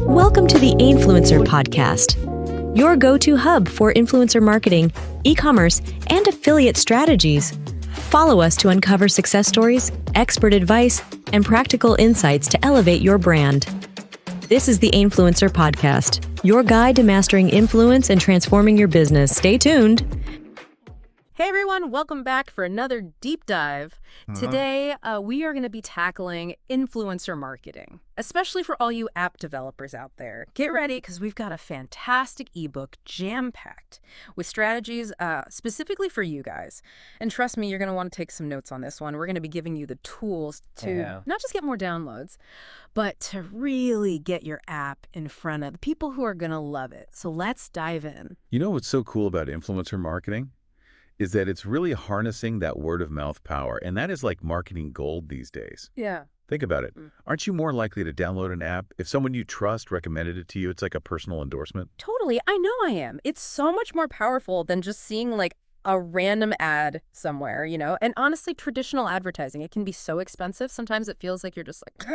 Welcome to the Ainfluencer podcast, your go-to hub for influencer marketing, e-commerce, and affiliate strategies. Follow us to uncover success stories, expert advice, and practical insights to elevate your brand. This is the Ainfluencer podcast, your guide to mastering influence and transforming your business. Stay tuned. Hey everyone, welcome back for another deep dive. Today, we are going to be tackling influencer marketing, especially for all you app developers out there. Get ready because we've got a fantastic ebook jam-packed with strategies specifically for you guys. And trust me, you're going to want to take some notes on this one. We're going to be giving you the tools to not just get more downloads, but to really get your app in front of the people who are going to love it. So let's dive in. You know what's so cool about influencer marketing? Is that it's really harnessing that word-of-mouth power, and that is like marketing gold these days. Yeah. Think about it. Aren't you more likely to download an app if someone you trust recommended it to you? It's like a personal endorsement. Totally. I know I am. It's so much more powerful than just seeing like a random ad somewhere, you know? And honestly, traditional advertising, it can be so expensive. Sometimes it feels like you're just like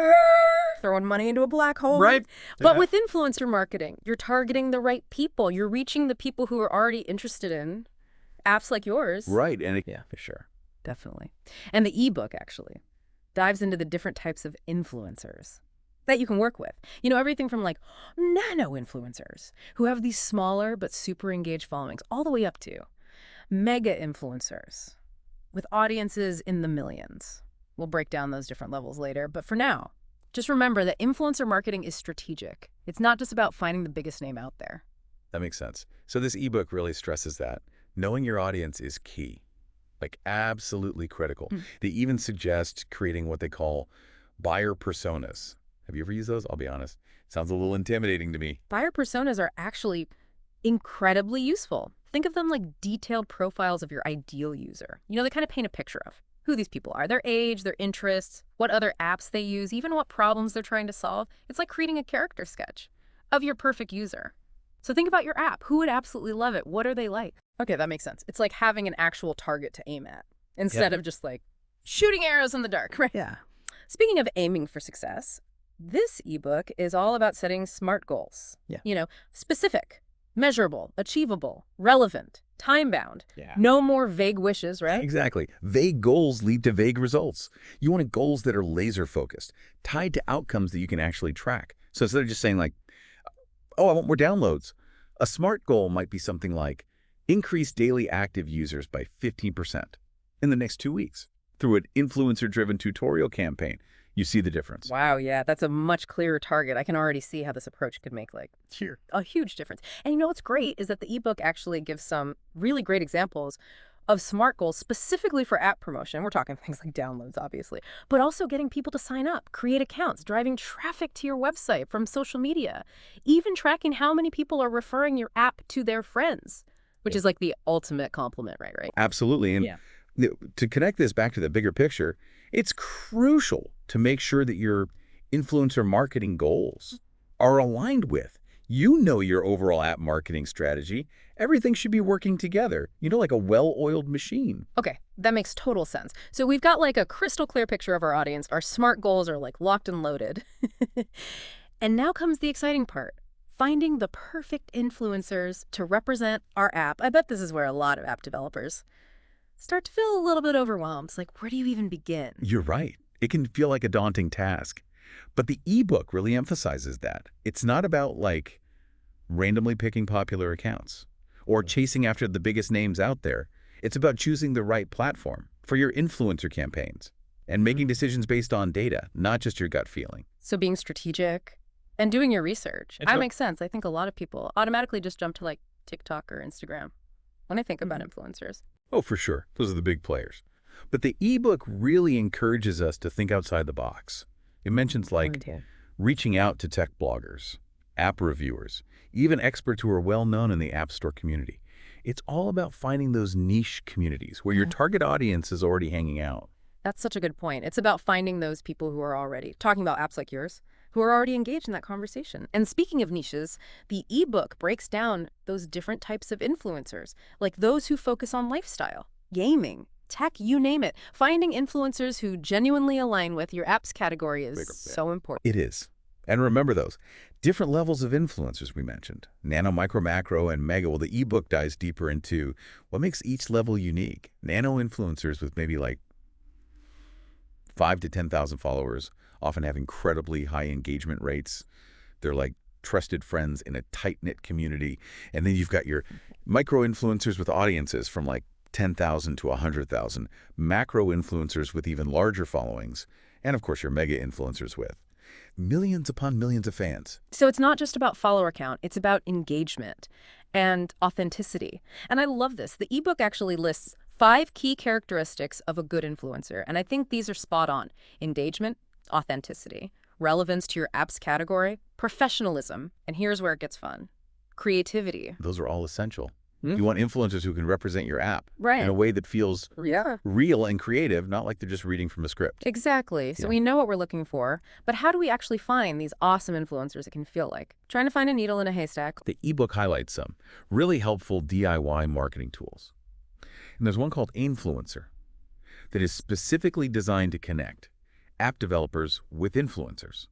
throwing money into a black hole. Right. But with influencer marketing, you're targeting the right people. You're reaching the people who are already interested in apps like yours. Right. And Yeah, for sure. Definitely. And the ebook actually dives into the different types of influencers that you can work with. You know, everything from like nano influencers who have these smaller but super engaged followings all the way up to mega influencers with audiences in the millions. We'll break down those different levels later. But for now, just remember that influencer marketing is strategic. It's not just about finding the biggest name out there. that makes sense. So this ebook really stresses that. Knowing your audience is key, like absolutely critical. They even suggest creating what they call buyer personas. Have you ever used those? I'll be honest. Sounds a little intimidating to me. Buyer personas are actually incredibly useful. Think of them like detailed profiles of your ideal user. You know, they kind of paint a picture of who these people are, their age, their interests, what other apps they use, even what problems they're trying to solve. It's like creating a character sketch of your perfect user. So think about your app. Who would absolutely love it? What are they like? Okay, that makes sense. It's like having an actual target to aim at instead of just like shooting arrows in the dark, right? Yeah. Speaking of aiming for success, this ebook is all about setting SMART goals. Yeah. You know, specific, measurable, achievable, relevant, time-bound. Yeah. No more vague wishes, right? Exactly. Vague goals lead to vague results. You want goals that are laser-focused, tied to outcomes that you can actually track. So instead of just saying like, oh, I want more downloads, a SMART goal might be something like increase daily active users by 15% in the next 2 weeks through an influencer-driven tutorial campaign. You see the difference. Wow, yeah, that's a much clearer target. I can already see how this approach could make like a huge difference. And you know what's great is that the ebook actually gives some really great examples of SMART goals specifically for app promotion. We're talking things like downloads, obviously, but also getting people to sign up, create accounts, driving traffic to your website from social media, even tracking how many people are referring your app to their friends, which is like the ultimate compliment, right? Absolutely. And to connect this back to the bigger picture, it's crucial to make sure that your influencer marketing goals are aligned with. You know your overall app marketing strategy. Everything should be working together, you know, like a well-oiled machine. Okay, that makes total sense. So we've got like a crystal clear picture of our audience. Our SMART goals are like locked and loaded. And now comes the exciting part. Finding the perfect influencers to represent our app. I bet this is where a lot of app developers start to feel a little bit overwhelmed. It's like, where do you even begin? You're right. It can feel like a daunting task. But the ebook really emphasizes that. It's not about like randomly picking popular accounts or chasing after the biggest names out there. It's about choosing the right platform for your influencer campaigns and making decisions based on data, not just your gut feeling. So being strategic and doing your research. That makes sense. I think a lot of people automatically just jump to like TikTok or Instagram when I think about influencers. Oh, for sure. Those are the big players. But the ebook really encourages us to think outside the box. It mentions like reaching out to tech bloggers, app reviewers, even experts who are well-known in the App Store community. It's all about finding those niche communities where your target audience is already hanging out. That's such a good point. It's about finding those people who are already talking about apps like yours, who are already engaged in that conversation. And speaking of niches, the ebook breaks down those different types of influencers, like those who focus on lifestyle, gaming, tech, you name it. Finding influencers who genuinely align with your app's category is so important. It is. And remember those different levels of influencers we mentioned, nano, micro, macro, and mega. Well, the ebook dives deeper into what makes each level unique. Nano influencers with maybe like 5 to 10,000 followers often have incredibly high engagement rates. They're like trusted friends in a tight-knit community. And then you've got your micro influencers with audiences from like 10,000 to 100,000, macro influencers with even larger followings, and of course your mega influencers with millions upon millions of fans. So it's not just about follower count, it's about engagement and authenticity. And I love this. The ebook actually lists 5 key characteristics of a good influencer, and I think these are spot on. Engagement, authenticity, relevance to your app's category, professionalism, and here's where it gets fun, creativity. Those are all essential. You want influencers who can represent your app Right. in a way that feels Yeah. real and creative, not like they're just reading from a script. Exactly. So Yeah. we know what we're looking for, but how do we actually find these awesome influencers it can feel like? Trying to find a needle in a haystack. The ebook highlights some really helpful DIY marketing tools. And there's one called Ainfluencer that is specifically designed to connect app developers with influencers.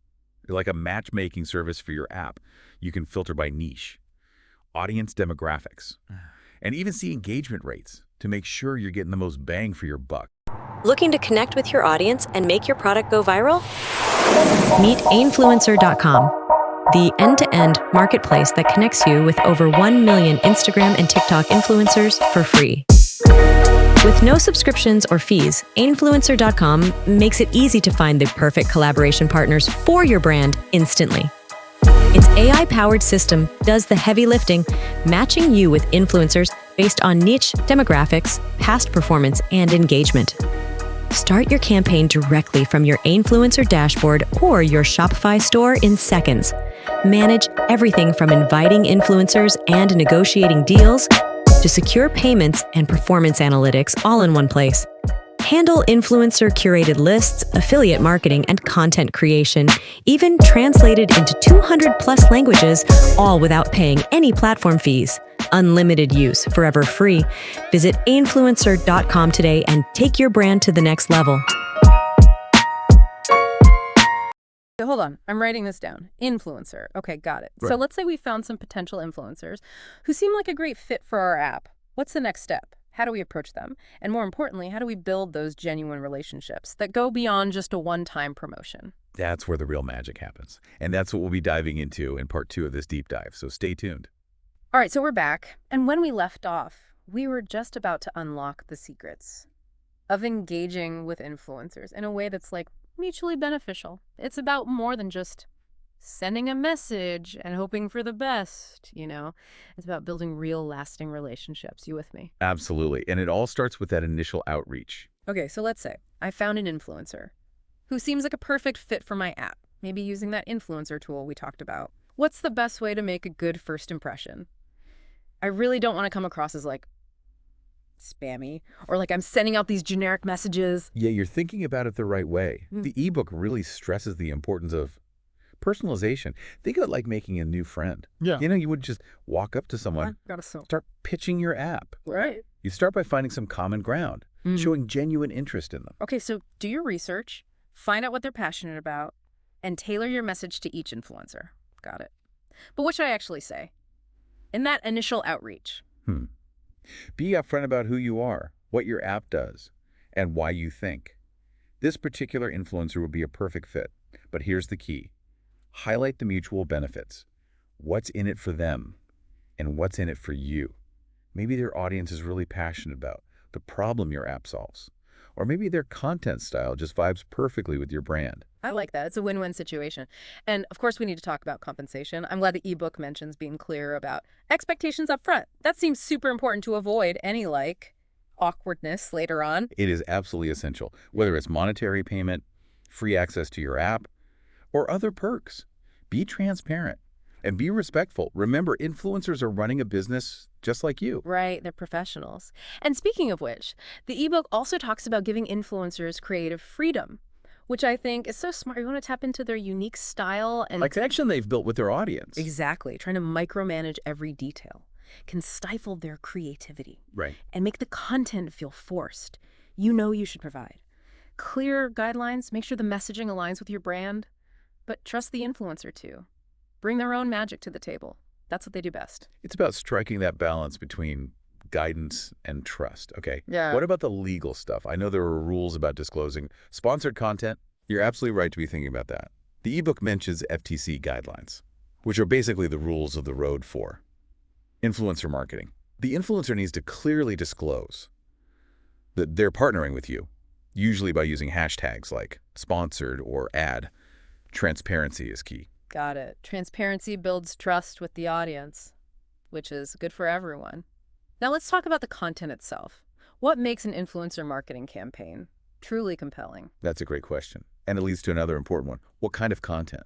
They're like a matchmaking service for your app. You can filter by niche, audience demographics, and even see engagement rates to make sure you're getting the most bang for your buck. Looking to connect with your audience and make your product go viral? Meet Ainfluencer.com, the end-to-end marketplace that connects you with over 1 million Instagram and TikTok influencers for free. With no subscriptions or fees, Ainfluencer.com makes it easy to find the perfect collaboration partners for your brand instantly. Its AI-powered system does the heavy lifting, matching you with influencers based on niche demographics, past performance, and engagement. Start your campaign directly from your Ainfluencer dashboard or your Shopify store in seconds. Manage everything from inviting influencers and negotiating deals to secure payments and performance analytics all in one place. Handle influencer-curated lists, affiliate marketing, and content creation, even translated into 200+ languages, all without paying any platform fees. Unlimited use, forever free. Visit Ainfluencer.com today and take your brand to the next level. Hold on, I'm writing this down. Influencer. Okay, got it. So Right. let's say we found some potential influencers who seem like a great fit for our app. What's the next step? How do we approach them? And more importantly, how do we build those genuine relationships that go beyond just a one-time promotion? That's where the real magic happens. And that's what we'll be diving into in part 2 of this deep dive. So stay tuned. All right, so we're back. And when we left off, we were just about to unlock the secrets of engaging with influencers in a way that's like mutually beneficial. It's about more than just sending a message and hoping for the best, you know? It's about building real lasting relationships. You with me? Absolutely. And it all starts with that initial outreach. Okay, so let's say I found an influencer who seems like a perfect fit for my app, maybe using that influencer tool we talked about. What's the best way to make a good first impression? I really don't want to come across as like spammy or like I'm sending out these generic messages. Yeah, you're thinking about it the right way. Mm. The ebook really stresses the importance of personalization. Think of it like making a new friend. Yeah. You know, you would just walk up to someone, Got a start pitching your app. Right. You start by finding some common ground, showing genuine interest in them. Okay, so do your research, find out what they're passionate about, and tailor your message to each influencer. Got it. But what should I actually say? In that initial outreach. Be upfront about who you are, what your app does, and why you think. This particular influencer would be a perfect fit, but here's the key. Highlight the mutual benefits. What's in it for them, and what's in it for you. Maybe their audience is really passionate about the problem your app solves, or maybe their content style just vibes perfectly with your brand. I like that. It's a win-win situation. And of course, we need to talk about compensation. I'm glad the ebook mentions being clear about expectations up front. That seems super important to avoid any awkwardness later on. It is absolutely essential, whether it's monetary payment, free access to your app, or other perks. Be transparent and be respectful. Remember, influencers are running a business just like you. Right, they're professionals. And speaking of which, the ebook also talks about giving influencers creative freedom, which I think is so smart. You want to tap into their unique style and Like connection they've built with their audience. exactly, trying to micromanage every detail can stifle their creativity Right. and make the content feel forced. You know you should provide clear guidelines, make sure the messaging aligns with your brand. But trust the influencer too. Bring their own magic to the table. That's what they do best. It's about striking that balance between guidance and trust. Okay. Yeah. What about the legal stuff? I know there are rules about disclosing sponsored content. You're absolutely right to be thinking about that. The ebook mentions FTC guidelines, which are basically the rules of the road for influencer marketing. The influencer needs to clearly disclose that they're partnering with you, usually by using hashtags like sponsored or ad. Transparency is key. Got it. Transparency builds trust with the audience, which is good for everyone. Now let's talk about the content itself. What makes an influencer marketing campaign truly compelling? That's a great question. And it leads to another important one. What kind of content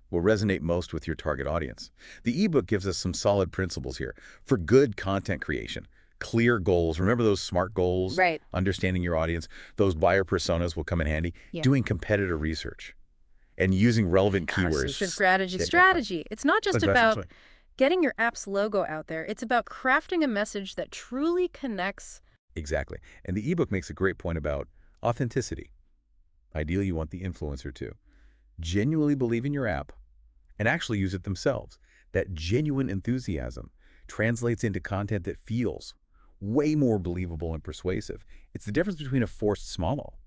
will resonate most with your target audience? The ebook gives us some solid principles here for good content creation. Clear goals. Remember those SMART goals? Right. Understanding your audience. Those buyer personas will come in handy. Yeah. Doing competitor research and using relevant keywords. Strategy. It's not just about getting your app's logo out there. It's about crafting a message that truly connects. Exactly. And the ebook makes a great point about authenticity. Ideally, you want the influencer to genuinely believe in your app and actually use it themselves. That genuine enthusiasm translates into content that feels way more believable and persuasive. It's the difference between a forced smile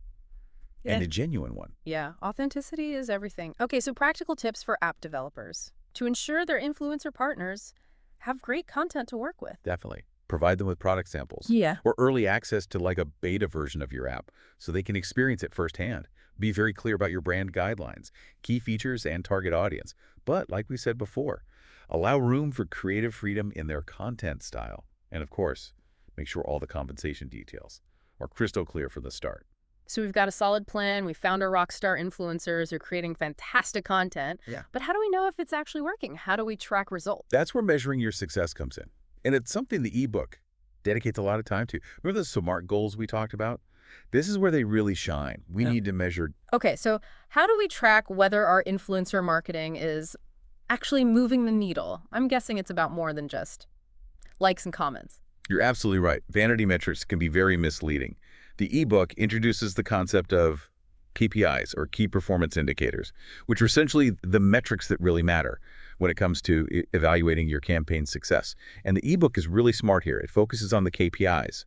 and a genuine one. Yeah, authenticity is everything. Okay, so practical tips for app developers to ensure their influencer partners have great content to work with. Definitely. Provide them with product samples. Yeah. Or early access to like a beta version of your app so they can experience it firsthand. Be very clear about your brand guidelines, key features, and target audience. But like we said before, allow room for creative freedom in their content style. And of course, make sure all the compensation details are crystal clear from the start. So we've got a solid plan. We found our rock star influencers who are creating fantastic content. Yeah. But how do we know if it's actually working? How do we track results? That's where measuring your success comes in. And it's something the ebook dedicates a lot of time to. Remember the SMART goals we talked about? This is where they really shine. We need to measure. Okay, so how do we track whether our influencer marketing is actually moving the needle? I'm guessing it's about more than just likes and comments. You're absolutely right. Vanity metrics can be very misleading. The ebook introduces the concept of KPIs, or key performance indicators, which are essentially the metrics that really matter when it comes to evaluating your campaign's success. And the ebook is really smart here. It focuses on the KPIs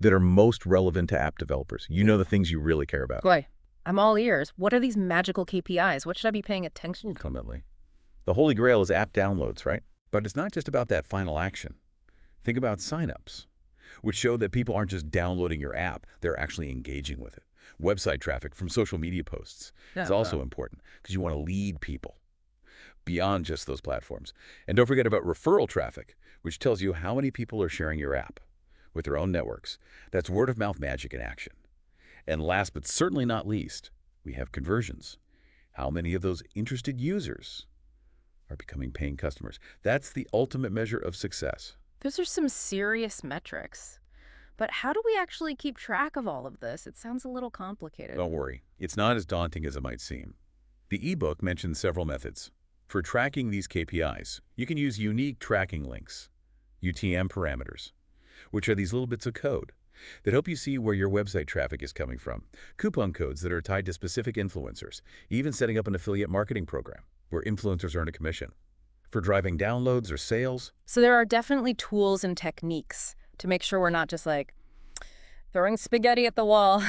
that are most relevant to app developers. You know the things you really care about. Boy, I'm all ears. What are these magical KPIs? What should I be paying attention to? Ultimately, the holy grail is app downloads, right? But it's not just about that final action. Think about signups, which show that people aren't just downloading your app, they're actually engaging with it. Website traffic from social media posts is also important because you want to lead people beyond just those platforms. And don't forget about referral traffic, which tells you how many people are sharing your app with their own networks. That's word of mouth magic in action. And last but certainly not least, we have conversions. How many of those interested users are becoming paying customers? That's the ultimate measure of success. Those are some serious metrics. But how do we actually keep track of all of this? It sounds a little complicated. Don't worry. It's not as daunting as it might seem. The ebook mentions several methods. For tracking these KPIs, you can use unique tracking links, UTM parameters, which are these little bits of code that help you see where your website traffic is coming from, coupon codes that are tied to specific influencers, even setting up an affiliate marketing program where influencers earn a commission. For driving downloads or sales. So there are definitely tools and techniques to make sure we're not just like throwing spaghetti at the wall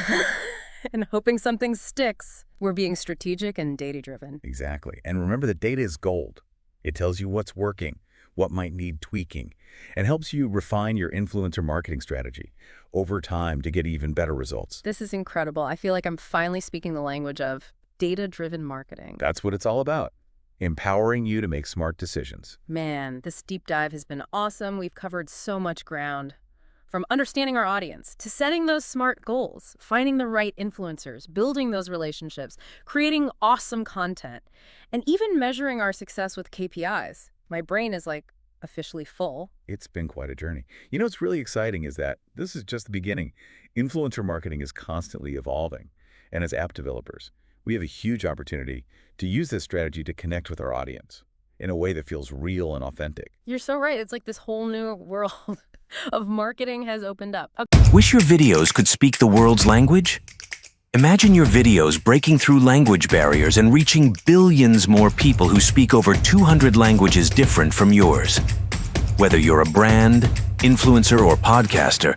and hoping something sticks. We're being strategic and data-driven. Exactly. And remember that data is gold. It tells you what's working, what might need tweaking, and helps you refine your influencer marketing strategy over time to get even better results. This is incredible. I feel like I'm finally speaking the language of data-driven marketing. That's what it's all about. Empowering you to make smart decisions. Man, this deep dive has been awesome. We've covered so much ground. From understanding our audience to setting those SMART goals, finding the right influencers, building those relationships, creating awesome content, and even measuring our success with KPIs. My brain is like officially full. It's been quite a journey. You know what's really exciting is that this is just the beginning. Influencer marketing is constantly evolving. And as app developers, we have a huge opportunity to use this strategy to connect with our audience in a way that feels real and authentic. You're so right. It's like this whole new world of marketing has opened up. Okay. Wish your videos could speak the world's language? Imagine your videos breaking through language barriers and reaching billions more people who speak over 200 languages different from yours. Whether you're a brand, influencer, or podcaster,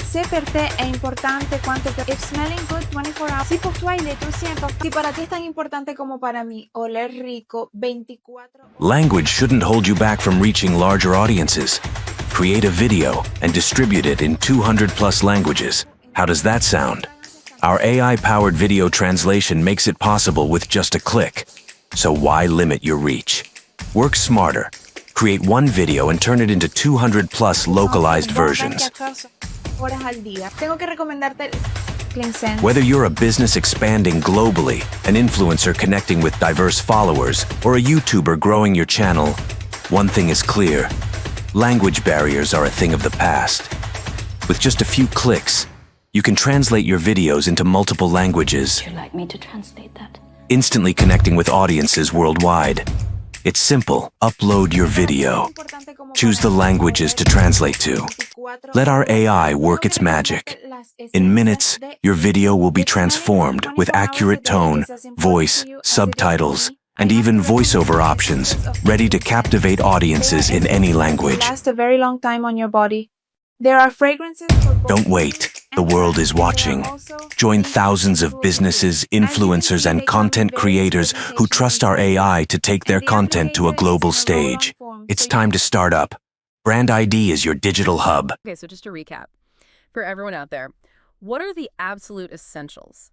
C'est per te è importante quanto per... If smelling good 24 hours. Si pour toi il est aussi important. Si para ti es tan importante como para mí oler rico 24 horas. language shouldn't hold you back from reaching larger audiences. Create a video and distribute it in 200+ languages. How does that sound? Our AI-powered video translation makes it possible with just a click. So why limit your reach? Work smarter. Create one video and turn it into 200+ localized versions. Horas al día. Tengo que recomendarte Cleansen. Whether you're a business expanding globally, an influencer connecting with diverse followers, or a YouTuber growing your channel, one thing is clear. Language barriers are a thing of the past. With just a few clicks, you can translate your videos into multiple languages, Would you like me to translate that? instantly connecting with audiences worldwide. It's simple. Upload your video. Choose the languages to translate to. Let our AI work its magic. In minutes, your video will be transformed with accurate tone, voice, subtitles, and even voiceover options, ready to captivate audiences in any language. Last a very long time on your body. There are fragrances for both. Don't wait. The world is watching. Join thousands of businesses, influencers, and content creators who trust our AI to take their content to a global stage. It's time to start up. Brand ID is your digital hub. Okay, so just to recap, for everyone out there, what are the absolute essentials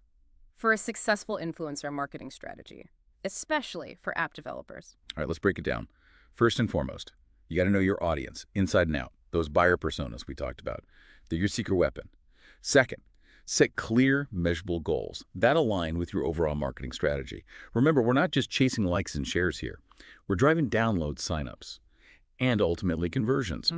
for a successful influencer marketing strategy, especially for app developers? All right, let's break it down. First and foremost, you got to know your audience inside and out. Those buyer personas we talked about. They're your secret weapon. Second, set clear, measurable goals that align with your overall marketing strategy. Remember, we're not just chasing likes and shares here. We're driving downloads, signups, and ultimately conversions.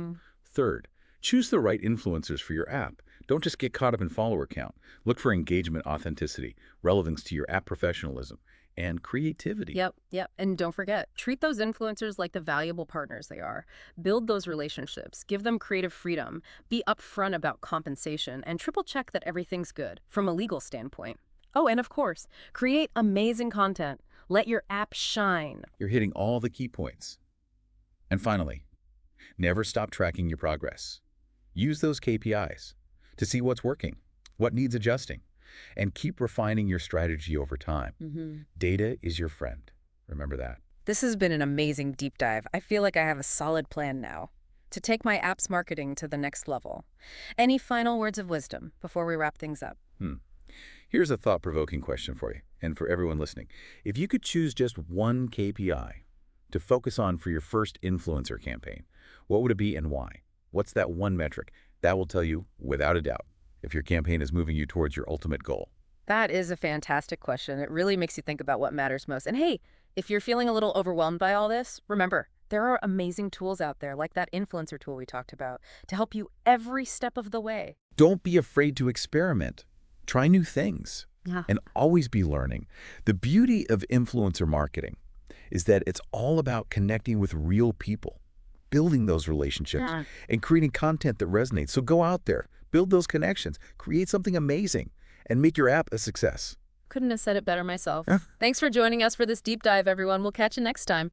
Third, choose the right influencers for your app. Don't just get caught up in follower count. Look for engagement, authenticity, relevance to your app professionalism, and creativity. Yep. And don't forget, treat those influencers like the valuable partners they are. Build those relationships, give them creative freedom, be upfront about compensation, and triple check that everything's good from a legal standpoint. Oh, and of course, create amazing content. Let your app shine. You're hitting all the key points. And finally, never stop tracking your progress. Use those KPIs to see what's working, what needs adjusting, and keep refining your strategy over time. Data is your friend. Remember that. This has been an amazing deep dive. I feel like I have a solid plan now to take my app's marketing to the next level. Any final words of wisdom before we wrap things up? Here's a thought-provoking question for you and for everyone listening. If you could choose just one KPI to focus on for your first influencer campaign, what would it be and why? What's that one metric? That will tell you, without a doubt, if your campaign is moving you towards your ultimate goal. That is a fantastic question. It really makes you think about what matters most. And hey, if you're feeling a little overwhelmed by all this, remember, there are amazing tools out there, like that influencer tool we talked about, to help you every step of the way. Don't be afraid to experiment. Try new things. And always be learning. The beauty of influencer marketing is that it's all about connecting with real people, building those relationships, and creating content that resonates. So go out there, build those connections, create something amazing, and make your app a success. Couldn't have said it better myself. Thanks for joining us for this deep dive, everyone. We'll catch you next time.